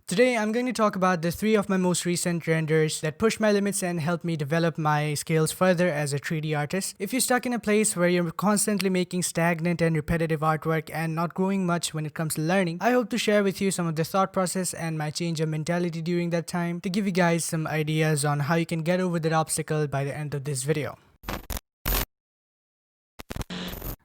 Today I'm going to talk about the 3 of my most recent renders that pushed my limits and helped me develop my skills further as a 3D artist. If you're stuck in a place where you're constantly making stagnant and repetitive artwork and not growing much when it comes to learning, I hope to share with you some of the thought process and my change of mentality during that time to give you guys some ideas on how you can get over that obstacle by the end of this video.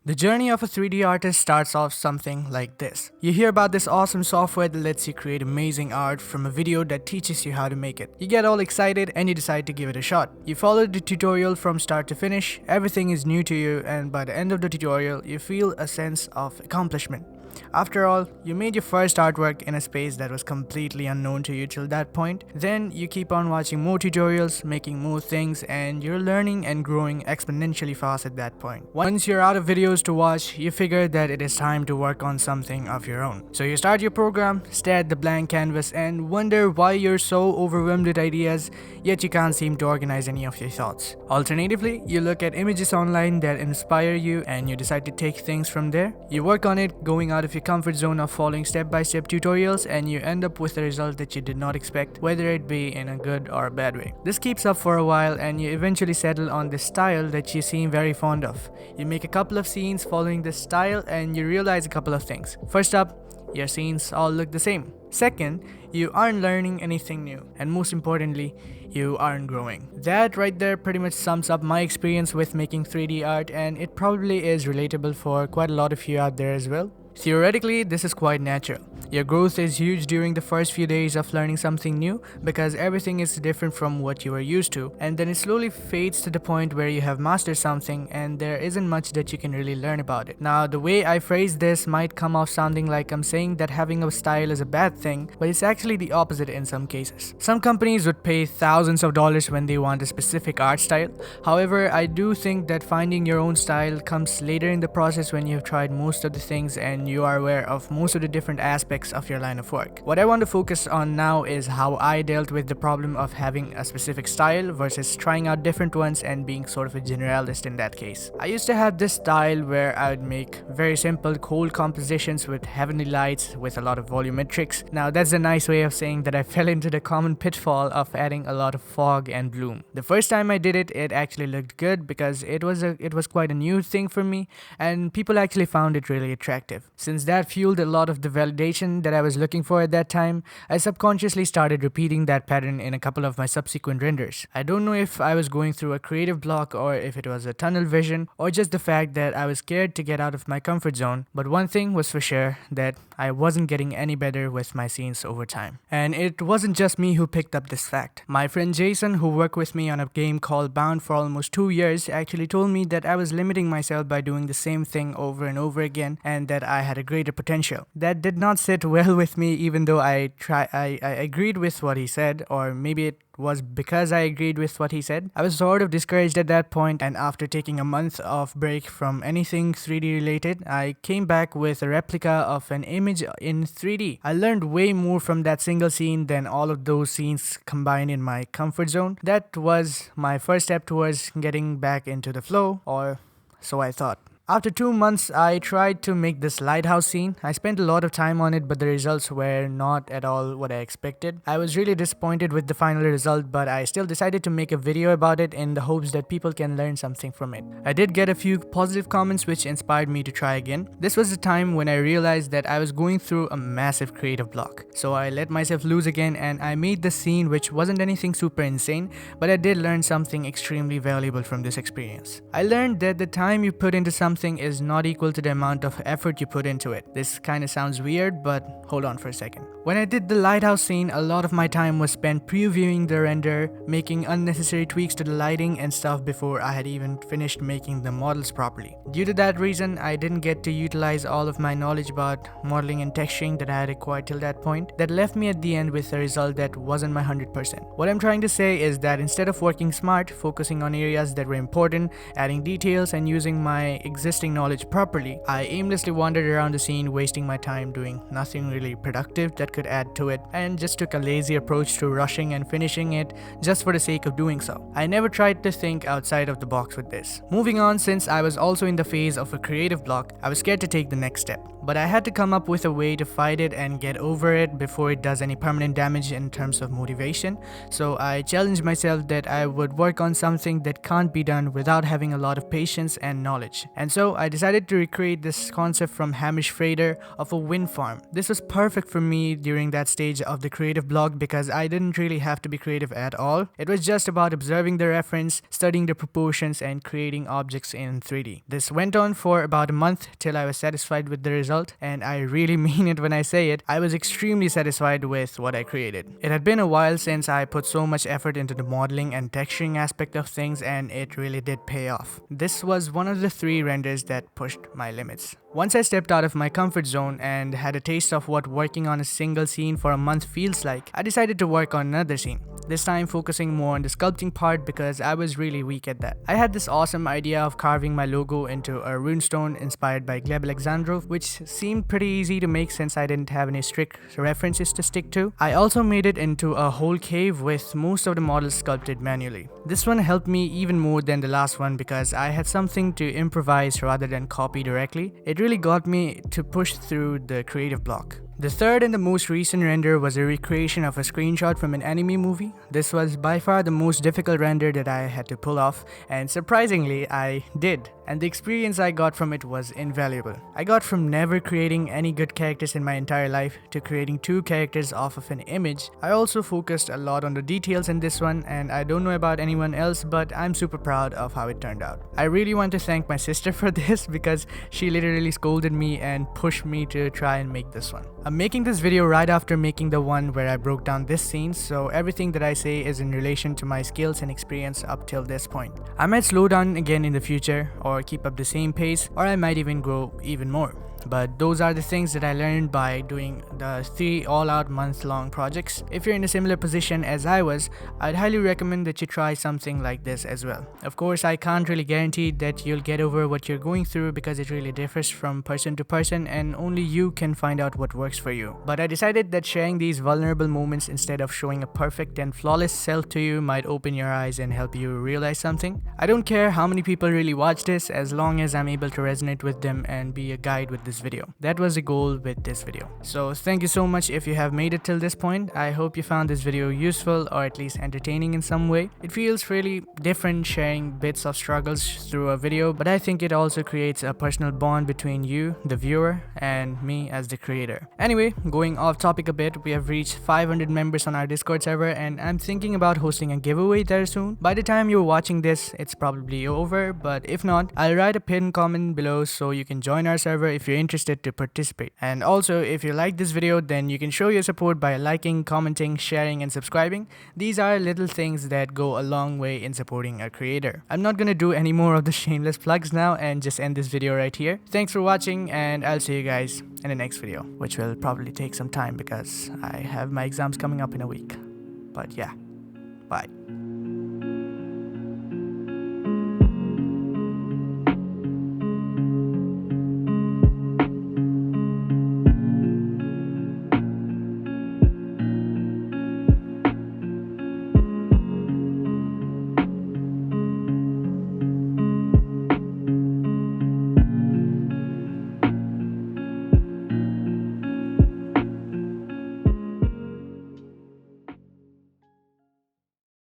The journey of a 3D artist starts off something like this. You hear about this awesome software that lets you create amazing art from a video that teaches you how to make it. You get all excited and you decide to give it a shot. You follow the tutorial from start to finish, everything is new to you, and by the end of the tutorial, you feel a sense of accomplishment. After all, you made your first artwork in a space that was completely unknown to you till that point. Then you keep on watching more tutorials, making more things, and you're learning and growing exponentially fast at that point. Once you're out of videos to watch, you figure that it is time to work on something of your own. So you start your program, stare at the blank canvas, and wonder why you're so overwhelmed with ideas, yet you can't seem to organize any of your thoughts. Alternatively, you look at images online that inspire you and you decide to take things from there. You work on it, going out of your comfort zone of following step-by-step tutorials, and you end up with a result that you did not expect, whether it be in a good or a bad way. This keeps up for a while and you eventually settle on this style that you seem very fond of. You make a couple of scenes following this style and you realize a couple of things. First up, your scenes all look the same. Second, you aren't learning anything new. And most importantly, you aren't growing. That right there pretty much sums up my experience with making 3D art, and it probably is relatable for quite a lot of you out there as well. Theoretically, this is quite natural. Your growth is huge during the first few days of learning something new because everything is different from what you are used to, and then it slowly fades to the point where you have mastered something and there isn't much that you can really learn about it. Now, the way I phrase this might come off sounding like I'm saying that having a style is a bad thing, but it's actually the opposite in some cases. Some companies would pay thousands of dollars when they want a specific art style. However, I do think that finding your own style comes later in the process when you've tried most of the things and you are aware of most of the different aspects of your line of work. What I want to focus on now is how I dealt with the problem of having a specific style versus trying out different ones and being sort of a generalist in that case. I used to have this style where I would make very simple cold compositions with heavenly lights with a lot of volumetrics. Now that's a nice way of saying that I fell into the common pitfall of adding a lot of fog and bloom. The first time I did it, it actually looked good because it was quite a new thing for me and people actually found it really attractive. Since that fueled a lot of the validation that I was looking for at that time, I subconsciously started repeating that pattern in a couple of my subsequent renders. I don't know if I was going through a creative block or if it was a tunnel vision or just the fact that I was scared to get out of my comfort zone, but one thing was for sure, that I wasn't getting any better with my scenes over time. And it wasn't just me who picked up this fact. My friend Jason, who worked with me on a game called Bound for almost 2 years, actually told me that I was limiting myself by doing the same thing over and over again and that I had a greater potential. That did not sit well with me, even though I agreed with what he said, or maybe it was because I agreed with what he said. I was sort of discouraged at that point, and after taking a month of break from anything 3D related, I came back with a replica of an image in 3D. I learned way more from that single scene than all of those scenes combined in my comfort zone. That was my first step towards getting back into the flow, or so I thought. After 2 months, I tried to make this lighthouse scene. I spent a lot of time on it, but the results were not at all what I expected. I was really disappointed with the final result, but I still decided to make a video about it in the hopes that people can learn something from it. I did get a few positive comments which inspired me to try again. This was the time when I realized that I was going through a massive creative block. So I let myself loose again and I made the scene, which wasn't anything super insane, but I did learn something extremely valuable from this experience. I learned that the time you put into something is not equal to the amount of effort you put into it. This kind of sounds weird, but hold on for a second. When I did the lighthouse scene, a lot of my time was spent previewing the render, making unnecessary tweaks to the lighting and stuff before I had even finished making the models properly. Due to that reason, I didn't get to utilize all of my knowledge about modeling and texturing that I had acquired till that point. That left me at the end with a result that wasn't my 100%. What I'm trying to say is that instead of working smart, focusing on areas that were important, adding details and using my existing existing knowledge properly, I aimlessly wandered around the scene, wasting my time doing nothing really productive that could add to it, and just took a lazy approach to rushing and finishing it just for the sake of doing so. I never tried to think outside of the box with this. Moving on, since I was also in the phase of a creative block, I was scared to take the next step. But I had to come up with a way to fight it and get over it before it does any permanent damage in terms of motivation. So I challenged myself that I would work on something that can't be done without having a lot of patience and knowledge. And so I decided to recreate this concept from Hamish Frater of a wind farm. This was perfect for me during that stage of the creative block because I didn't really have to be creative at all. It was just about observing the reference, studying the proportions, and creating objects in 3D. This went on for about a month till I was satisfied with the result, and I really mean it when I say it. I was extremely satisfied with what I created. It had been a while since I put so much effort into the modeling and texturing aspect of things, and it really did pay off. This was one of the 3 renders that pushed my limits. Once I stepped out of my comfort zone and had a taste of what working on a single scene for a month feels like, I decided to work on another scene. This time focusing more on the sculpting part because I was really weak at that. I had this awesome idea of carving my logo into a runestone inspired by Gleb Alexandrov, which seemed pretty easy to make since I didn't have any strict references to stick to. I also made it into a whole cave with most of the models sculpted manually. This one helped me even more than the last one because I had something to improvise rather than copy directly. It really got me to push through the creative block. The third and the most recent render was a recreation of a screenshot from an anime movie. This was by far the most difficult render that I had to pull off, and surprisingly, I did. And the experience I got from it was invaluable. I got from never creating any good characters in my entire life to creating 2 characters off of an image. I also focused a lot on the details in this one, and I don't know about anyone else, but I'm super proud of how it turned out. I really want to thank my sister for this because she literally scolded me and pushed me to try and make this one. I'm making this video right after making the one where I broke down this scene, so everything that I say is in relation to my skills and experience up till this point. I might slow down again in the future, or keep up the same pace, or I might even grow even more. But those are the things that I learned by doing the 3 all-out month-long projects. If you're in a similar position as I was, I'd highly recommend that you try something like this as well. Of course, I can't really guarantee that you'll get over what you're going through because it really differs from person to person and only you can find out what works for you. But I decided that sharing these vulnerable moments instead of showing a perfect and flawless self to you might open your eyes and help you realize something. I don't care how many people really watch this as long as I'm able to resonate with them and be a guide with this video. That was the goal with this video. So thank you so much if you have made it till this point. I hope you found this video useful or at least entertaining in some way. It feels really different sharing bits of struggles through a video, but I think it also creates a personal bond between you, the viewer, and me as the creator. Anyway, going off topic a bit, we have reached 500 members on our Discord server and I'm thinking about hosting a giveaway there soon. By the time you're watching this, it's probably over, but if not, I'll write a pinned comment below so you can join our server if you're interested to participate. And also, if you like this video, then you can show your support by liking, commenting, sharing, and subscribing. These are little things that go a long way in supporting a creator. I'm not gonna do any more of the shameless plugs now and just end this video right here. Thanks for watching and I'll see you guys in the next video, which will probably take some time because I have my exams coming up in a week. But yeah, bye.